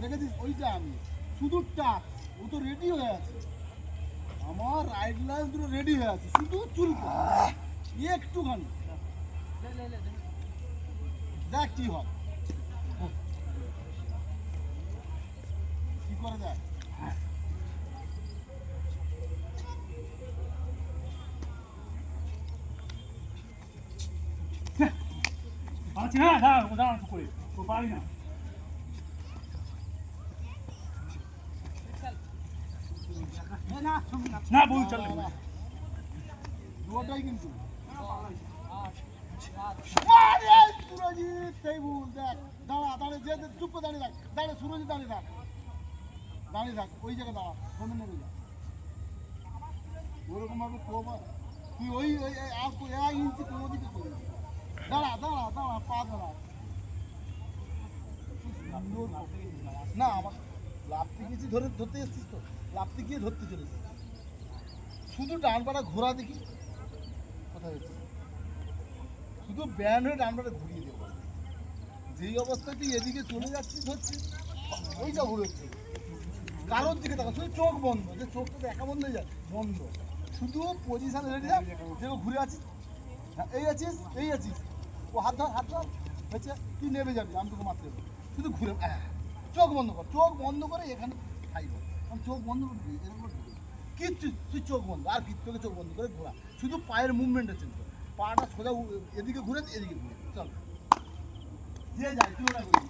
দেখেছিস ওইটা আমি শুধু টাক ও তো রেডি হয়ে আছে আমার রাইট লাইন পুরো রেডি হয়ে আছে শুধু চুলকা একটুখানি দেখ কি হয় কি করে দেখ আচ্ছা হ্যাঁ হ্যাঁ দাঁড়ান করে ও পারি না না বল চল দুটোই কিন্তু সুরজিৎ সেই ভুল দেখ দাঁড়া দাঁড়িয়ে যে চুপ করে দাঁড়িয়ে থাক দাঁড়িয়ে সুরজিৎ দাঁড়িয়ে থাক ওই জায়গায় দাঁড়া ফোনে নেবে যা ওরকম ভাবে তুই ওই এক ইঞ্চি কোনো দিকে করবি দাঁড়া পা দাঁড়া না আমার লাফতে গেছি ধরতে এসছিস তো লাফতে গিয়ে ধরতে চলেছিস শুধু ডান পাটা ঘোরা দেখি কোথায় হচ্ছে শুধু ব্যান্ড হয়ে ডান পাটা ঘুরিয়ে দেবো যেই অবস্থায় তুই এদিকে চলে যাচ্ছিস ধরছিস ওইটা ঘুরেছে কারোর দিকে দেখা শুধু চোখ বন্ধ যে চোখটা দেখা বন্ধ হয়ে যায় বন্ধ শুধু পজিশন রেডি থাক যে ঘুরে আছিস এই আছিস ও হাত ধর হয়েছে তুই নেমে যাবি আমি তোকে মারতে যাবো শুধু ঘুরে চোখ বন্ধ করে এখানে খাইব চোখ বন্ধ করবি এরকম কিচ্ছু তুই চোখ বন্ধ আর কি তোকে চোখ বন্ধ করে ঘোরা শুধু পায়ের মুভমেন্টটা চেঞ্জ কর পাটা সোজা এদিকে ঘুরে চল দিয়ে যায় তুই ওটা করবি